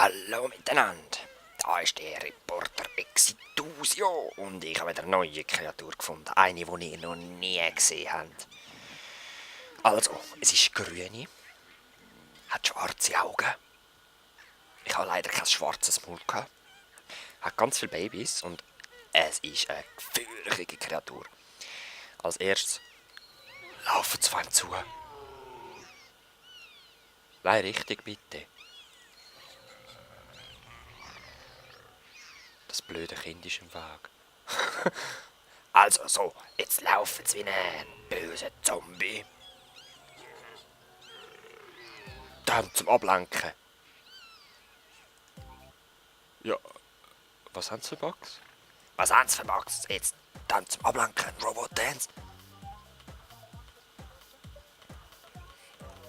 Hallo miteinander, da ist der Reporter Exitusio und ich habe wieder eine neue Kreatur gefunden, eine, die ihr noch nie gesehen habt. Also, es ist grüne, hat schwarze Augen, ich habe leider kein schwarzes Maul gehabt, hat ganz viele Babys und es ist eine gefährliche Kreatur. Als erstes, laufen zu ihm zu. Nein, richtig bitte. Das blöde Kind ist im Weg. Also so, jetzt laufen sie wie ein böser Zombie. Dann zum Ablenken. Ja, was haben sie für Bugs? Was haben sie für Bugs? Jetzt dann zum Ablenken, Robot Dance.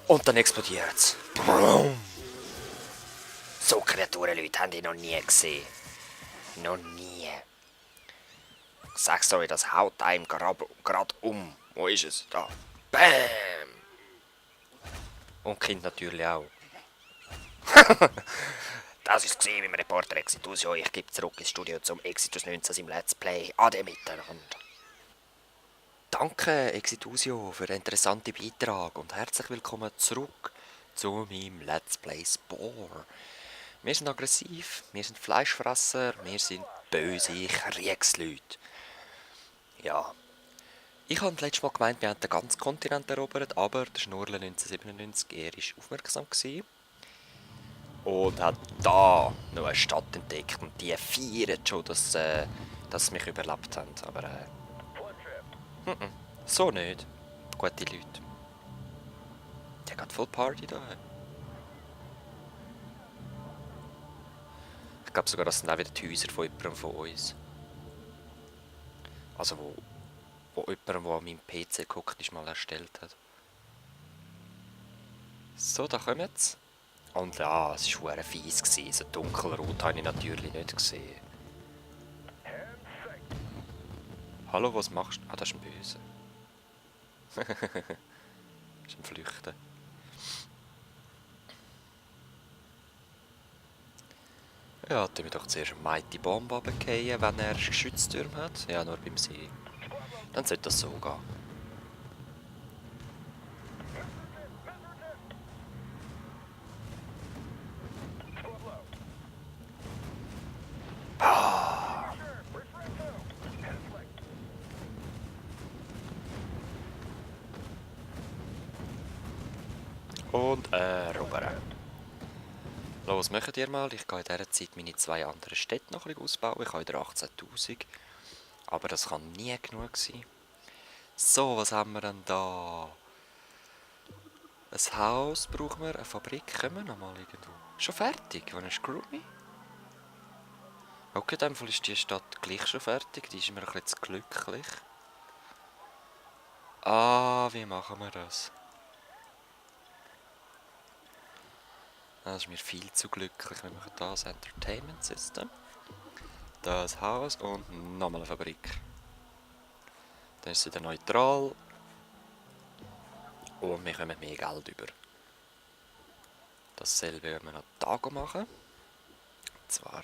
Und dann explodiert es. So Kreaturen, Leute, haben die noch nie gesehen. Noch nie. Ich sag's euch, das haut einem gerade um. Wo ist es? Da. Bäm! Und Kind natürlich auch. Das war es mit dem Reporter Exitusio. Ich gebe zurück ins Studio zum Exitus 19 im Let's Play. Ade miteinander. Danke Exitusio für den interessanten Beitrag und herzlich willkommen zurück zu meinem Let's Play Spore. Wir sind aggressiv, wir sind Fleischfresser, wir sind böse Kriegsleute. Ja. Ich habe letztes Mal gemeint, wir haben den ganzen Kontinent erobert, aber der Schnurle 1997, er war aufmerksam gewesen und hat da noch eine Stadt entdeckt und die feiern schon, dass sie mich überlebt haben, aber so nicht. Gute Leute. Der geht voll Party da. Ich glaube sogar, das sind auch wieder die Häuser von jemandem von uns. Also wo jemand, der an meinem PC geguckt ist, mal erstellt hat. So, da kommen sie. Und ja, es war fies. So dunkelrot habe ich natürlich nicht gesehen. Hallo, was machst du? Ah, das ist ein Böse. Das ist ein Flüchten. Ja, tun wir doch zuerst eine Mighty Bomb runterfallen, wenn er Geschütztürme hat. Ja, nur beim See. Dann sollte das so gehen. Und erobern. Was macht ihr mal? Ich gehe in dieser Zeit meine 2 anderen Städte noch ein bisschen ausbauen. Ich habe wieder 18'000. Aber das kann nie genug sein. So, was haben wir denn da? Ein Haus brauchen wir, eine Fabrik. Können wir noch mal irgendwo? Schon fertig? Wann ist Groovy? Okay, in dem Fall ist die Stadt gleich schon fertig. Die ist mir ein bisschen zu glücklich. Ah, wie machen wir das? Das ist mir viel zu glücklich. Wir machen das Entertainment System. Das Haus und nochmal eine Fabrik. Dann ist es wieder neutral. Und wir kommen mehr Geld über. Dasselbe werden wir noch Tago machen. Und zwar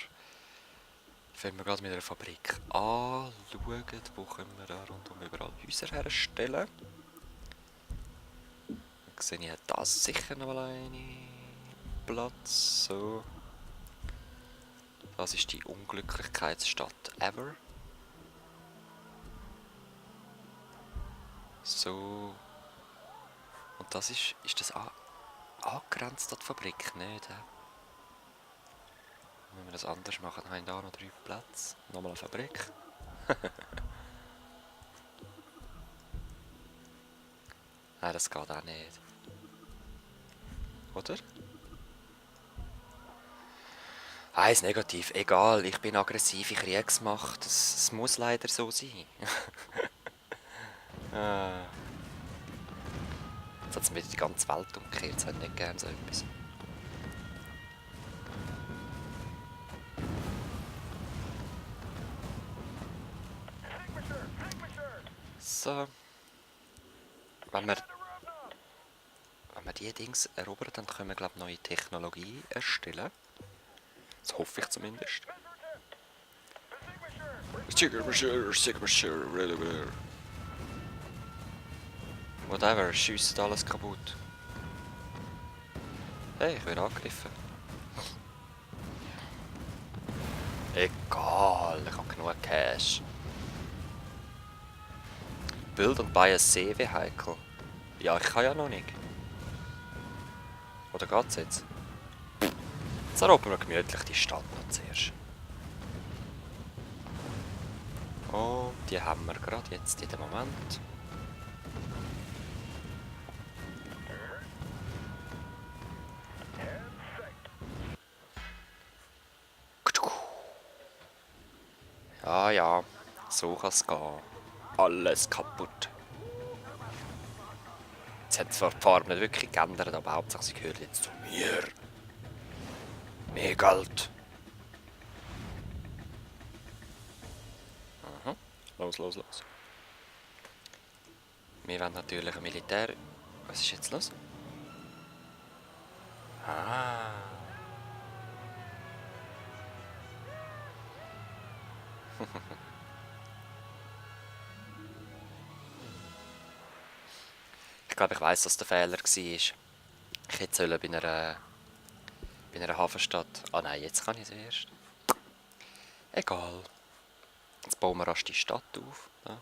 fangen wir gerade mit einer Fabrik an. Schauen, wo können wir da rundum überall Häuser herstellen. Dann sehe ich, hat das sicher noch mal einen Platz. So. Das ist die Unglücklichkeitsstadt ever. So. Und das ist das angegrenzt an die Fabrik? Nicht, wenn wir das anders machen, haben wir da noch 3 Plätze. Nochmal eine Fabrik. Nein, das geht auch nicht. Oder? Eins negativ. Egal, ich bin aggressive Kriegsmacht. Es muss leider so sein. Jetzt hat es mir die ganze Welt umgekehrt. Es hat nicht gern so etwas. So. Wenn wir die Dings erobern, dann können wir, glaube ich, neue Technologie erstellen. Das hoffe ich zumindest. Signature. Whatever, schiessen alles kaputt. Hey, ich werde angegriffen. Egal, ich habe genug Cash. Build und buy a See-Vehicle. Ja, ich kann ja noch nicht. Oder geht's jetzt? Jetzt erobern wir gemütlich die Stadt noch zuerst. Und die haben wir gerade jetzt in dem Moment. Ja, ja, so kann es gehen. Alles kaputt. Jetzt hat zwar die Farbe nicht wirklich geändert, aber Hauptsache sie gehört jetzt zu mir. Mehr Geld. Aha. Los. Wir wollen natürlich ein Militär... Was ist jetzt los? Ah. Ich glaube, ich weiss, was der Fehler war. Ich hätte bei einer Hafenstadt... Ah nein, jetzt kann ich es erst. Egal. Jetzt bauen wir erst die Stadt auf. Da.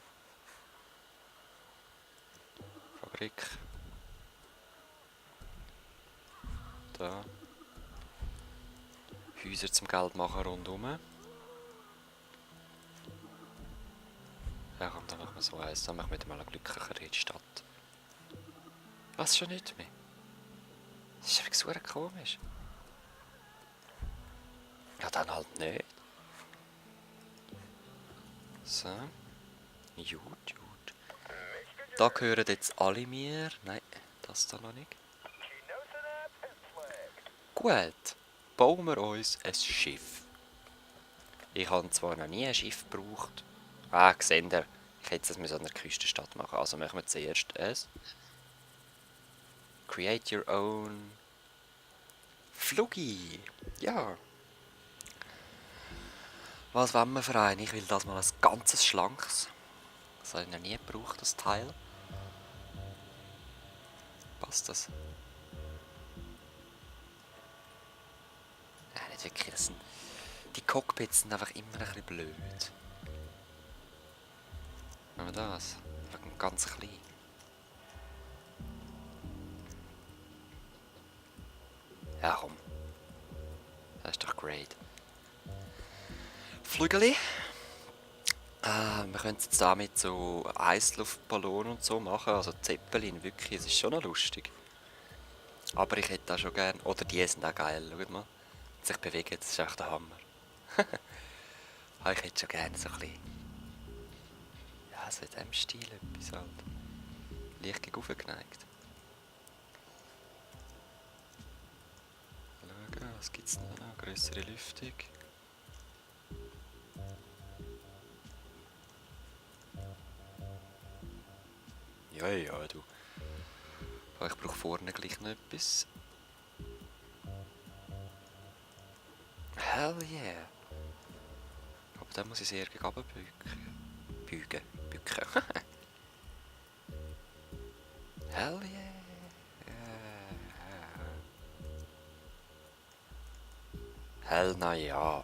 Fabrik. Da. Häuser zum Geld machen rundherum. Ja komm, dann machen wir so eins. Dann machen wir wieder mal eine glücklichere Stadt. Was, schon nicht mehr? Das ist einfach so komisch. Ja, dann halt nicht. So. Gut. Da gehören jetzt alle mir. Nein, das da noch nicht. Gut. Bauen wir uns ein Schiff. Ich habe zwar noch nie ein Schiff gebraucht. Ah, gesehen ihr. Ich hätte es an der Küstenstadt machen. Also machen wir zuerst es. Create your own Flugi. Ja. Was wollen wir für einen? Ich will das mal ein ganzes schlankes. Das habe ich noch nie gebraucht, das Teil. Passt das? Nein, nicht wirklich. Die Cockpits sind einfach immer ein bisschen blöd. Nehmen wir das? Einfach ganz klein. Ja, komm. Das ist doch great. Flügeli. Wir können es jetzt damit so Eisluftballon und so machen, also Zeppelin, wirklich, es ist schon noch lustig. Aber ich hätte auch schon gern, oder die sind auch geil, schaut mal. Wenn sich bewegen, das ist echt der Hammer. Aber ich hätte schon gerne so ein bisschen, ja, so in diesem Stil etwas halt. Leicht gegen oben geneigt. Schauen, was gibt es denn da noch? Grössere Lüftung. Ja, du. Aber ich brauche vorne gleich noch etwas. Hell yeah! Aber dann muss ich sehr gegen runter bücken. Hell yeah! Hell na ja.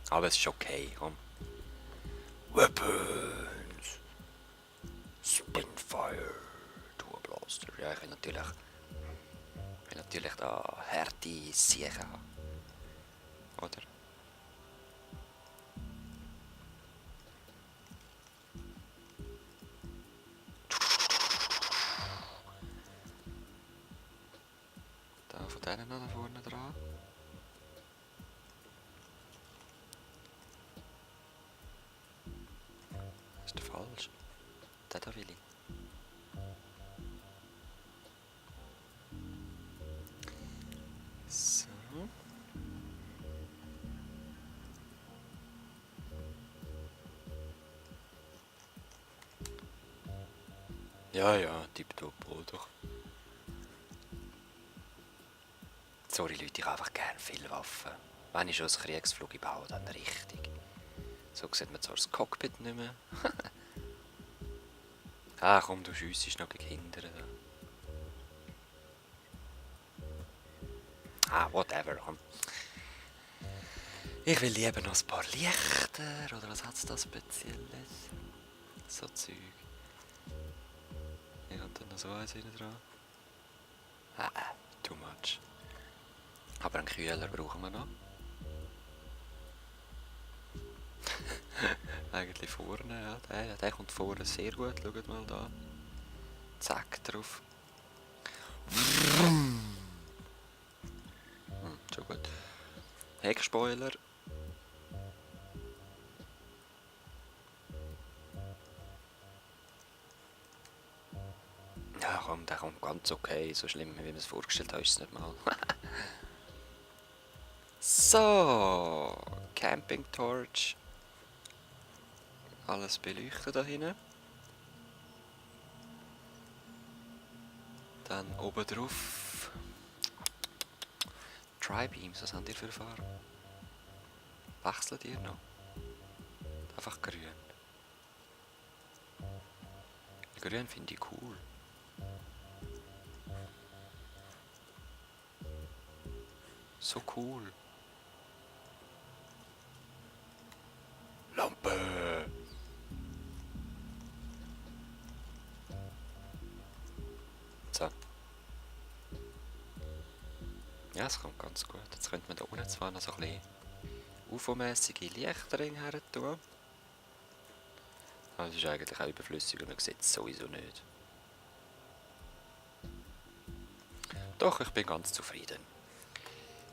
Aber es ist okay, komm. Weapons! Spinfire! Tour Blaster. Ja, ich will natürlich da Härte sicher. Oder? Da von denen noch da vorne dran. Das ist der falsch. Den da will ich. So. Ja, tipptopp, oder? Sorry Leute, ich habe einfach gerne viele Waffen. Wenn ich schon ein Kriegsflug baue, dann richtig. So sieht man zwar das Cockpit nicht mehr. Ah komm, du schiessest noch gegen Kinder. Ah, whatever, komm. Ich will lieber noch ein paar Lichter, oder was hat es da Spezielles? So Zeug. Ich habe dann noch so eins hinten dran. Too much. Aber einen Kühler brauchen wir noch. Eigentlich vorne, ja. Der kommt vorne sehr gut. Schaut mal da. Zack, drauf. Schon gut. Heckspoiler. Ja komm, der kommt ganz okay. So schlimm, wie man es vorgestellt hat, ist es nicht mal. So, Camping Torch. Alles beleuchten da hinten. Dann oben drauf. Tri-Beams, was habt ihr für Farbe? Wechselt ihr noch? Einfach grün. Grün finde ich cool. So cool. Lampe! So. Ja, es kommt ganz gut. Jetzt könnte man da unten zwar noch so ein bisschen UFO-mässige Lichter her tun. Aber das ist eigentlich auch überflüssig und man sieht es sowieso nicht. Doch, ich bin ganz zufrieden.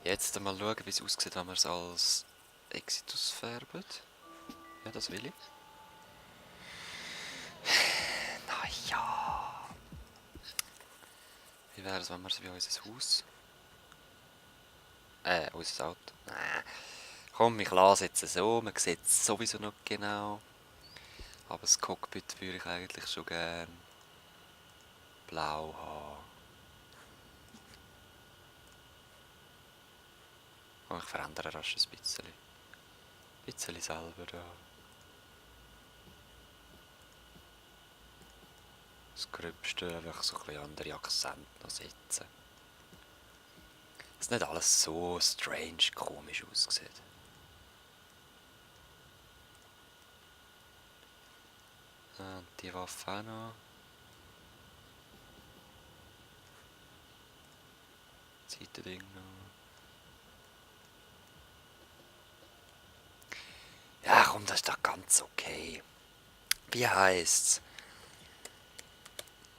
Jetzt mal schauen, wie es aussieht, wenn wir es als Exitus färben. Ja, das will ich. Naja. Wie wäre es, wenn wir es wie unser Haus... unser Auto. Komm, ich lasse es jetzt so, man sieht es sowieso noch genau. Aber das Cockpit würde ich eigentlich schon gerne blau haben. Und ich verändere rasch ein bisschen. Ein bisschen selber da. Das Gröbste einfach so ein bisschen andere Akzente noch setzen. Dass nicht alles so strange, komisch aussieht. Und die Waffe auch noch. Seitending noch. Ja komm, das ist doch ganz okay. Wie heisst's?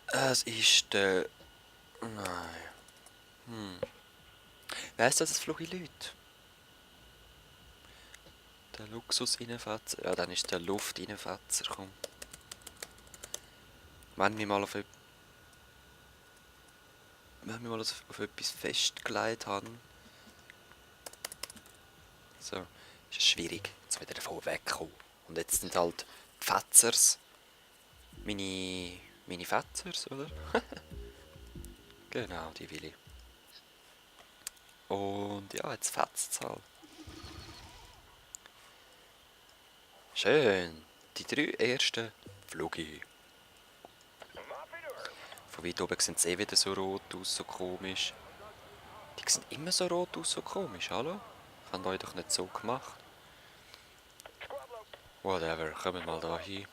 Es ist der... Nein. Wie heisst das Flug in Leute? Der Luxus-Innenfetzer. Ja, dann ist der Luft-Innenfetzer. Komm. Wenn wir mal auf etwas festgelegt haben. So. Ist es schwierig, jetzt wieder davon wegzukommen. Und jetzt sind halt die Fetzers. Meine Fetzers, oder? Genau, die will ich. Und ja, jetzt fetzt es halt. Schön. Die 3 ersten Flüge. Von weit oben sehen sie wieder so rot aus, so komisch. Die sehen immer so rot aus, so komisch, hallo? Ich habe euch doch nicht so gemacht. Whatever, kommen wir mal da hin.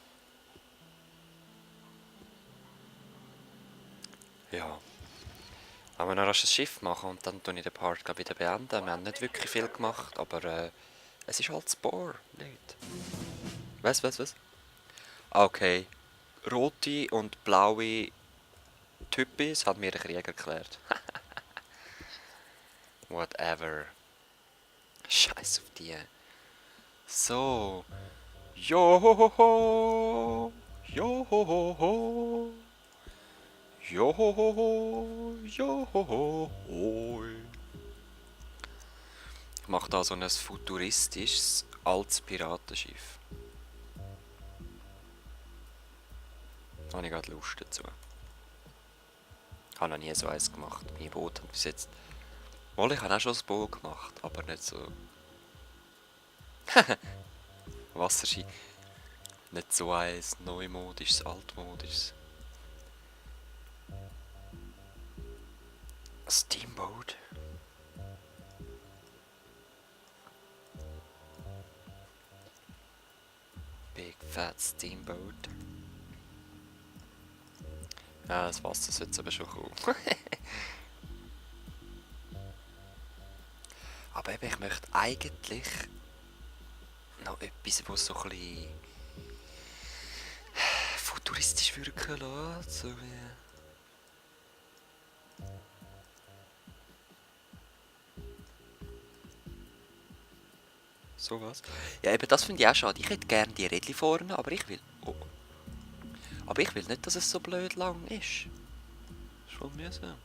Ja. Wenn wir noch ein Schiff machen und dann tue ich den Part wieder beenden. Wir haben nicht wirklich viel gemacht, aber es ist halt Spore, nicht? Was? Okay. Rote und blaue Typis hat mir der Krieg erklärt. Whatever. Scheiß auf die. So. Johoho. Johoho. Johoho. Johoho. Ich mache da so ein futuristisches, altes Piratenschiff. Da habe ich gerade Lust dazu. Ich habe noch nie so eins gemacht. Meine Boote haben bis jetzt... Wohl, ich habe auch schon ein Boot gemacht, aber nicht so Wasserski. Nicht so ein neumodisches, altmodisches. Steamboat. Big Fat Steamboat. Ja, das Wasser sollte aber schon kommen. Aber eben, ich möchte eigentlich noch etwas, was so ein bisschen futuristisch wirken lässt. So wie... So was. Ja, eben das finde ich auch schade. Ich hätte gerne die Rädchen vorne, aber ich will... Oh. Aber ich will nicht, dass es so blöd lang ist. Das ist voll mühsam.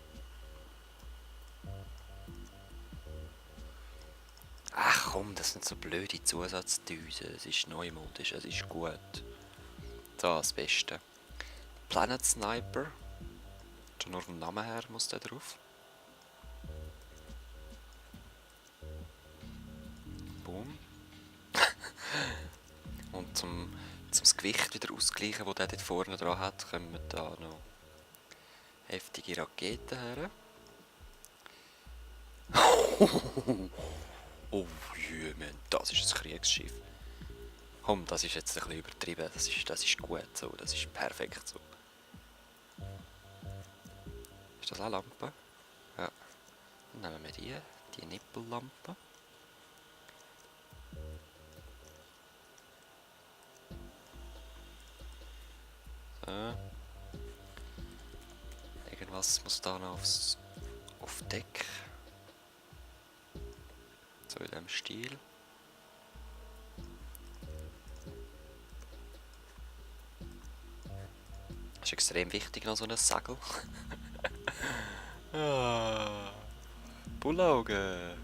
Ach komm, das sind so blöde Zusatzdüsen. Es ist neumodisch, es ist gut. So, das Beste. Planet Sniper. Schon nur vom Namen her muss der drauf. Boom. Und zum das Gewicht wieder ausgleichen, das der dort vorne dran hat, können wir da noch heftige Raketen her. Oh Jümen, das ist ein Kriegsschiff. Komm, das ist jetzt ein bisschen übertrieben. Das ist gut so, das ist perfekt so. Ist das eine Lampe? Ja. Dann nehmen wir die Nippellampe. So. Irgendwas muss da noch auf Deck. So in diesem Stil. Das ist extrem wichtig, noch so ein Segel. Ah, Bullaugen.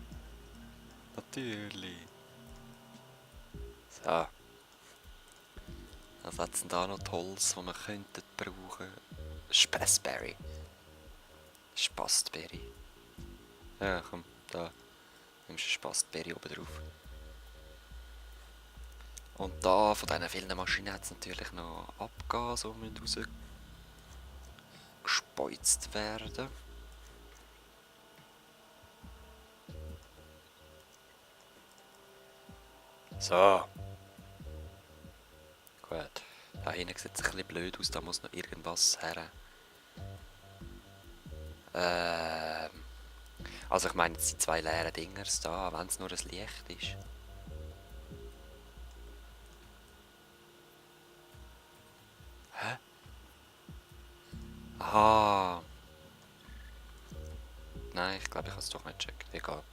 Natürlich. So. Was hat es denn da noch Tolles, was wir könnten brauchen? Spassberry. Spastberry. Ja, komm, da. Nimmst du Spastberry oben drauf. Und da, von diesen vielen Maschinen hat es natürlich noch Abgas, die müssen rausgespeuzt werden. So. Gut. Da hinten sieht es ein bisschen blöd aus, da muss noch irgendwas her. Also ich meine jetzt die zwei leeren Dingers da, wenn es nur ein Licht ist. Hä? Aha. Nein, ich glaube, ich habe es doch nicht gecheckt. Egal.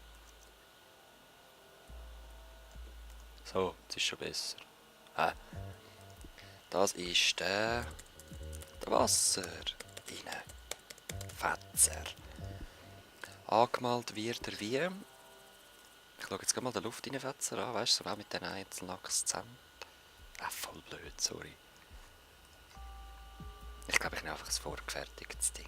So, jetzt ist schon besser. Hä? Das ist der Wasser. Rein. Fetzer. Angemalt wird er wie... Ich schaue jetzt mal den Luftreinfetzer an, weißt du, so auch mit den einzelnen Akzenten. Voll blöd, sorry. Ich glaube, ich nehme einfach ein vorgefertigtes Ding.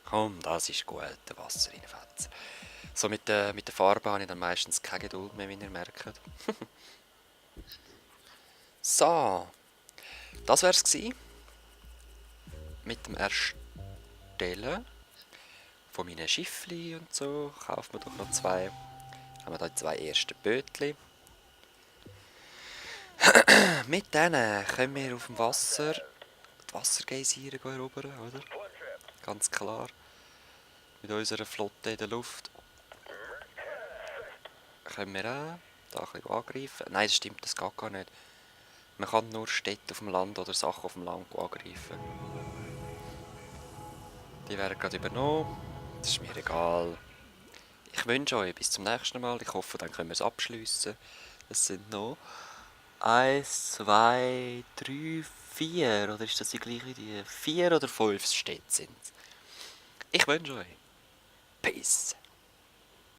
Komm, das ist gut, der Wasserreinfetzer. So mit der Farbe habe ich dann meistens keine Geduld mehr, wie ihr merkt. So, das wär's gewesen. Mit dem Erstellen von meinen Schiffli und so. Kaufen wir doch noch zwei. Haben wir da die zwei ersten Bötli. Mit denen können wir auf dem Wasser die Wassergeysire erobern, oder? Ganz klar. Mit unserer Flotte in der Luft können wir auch da ein bisschen angreifen. Nein, das stimmt, das geht gar nicht. Man kann nur Städte auf dem Land oder Sachen auf dem Land angreifen. Die werden gerade übernommen. Das ist mir egal. Ich wünsche euch bis zum nächsten Mal. Ich hoffe, dann können wir es abschliessen. Es sind noch 1, 2, 3, 4. Oder ist das die gleiche? Die 4 oder 5 Städte sind. Ich wünsche euch Peace.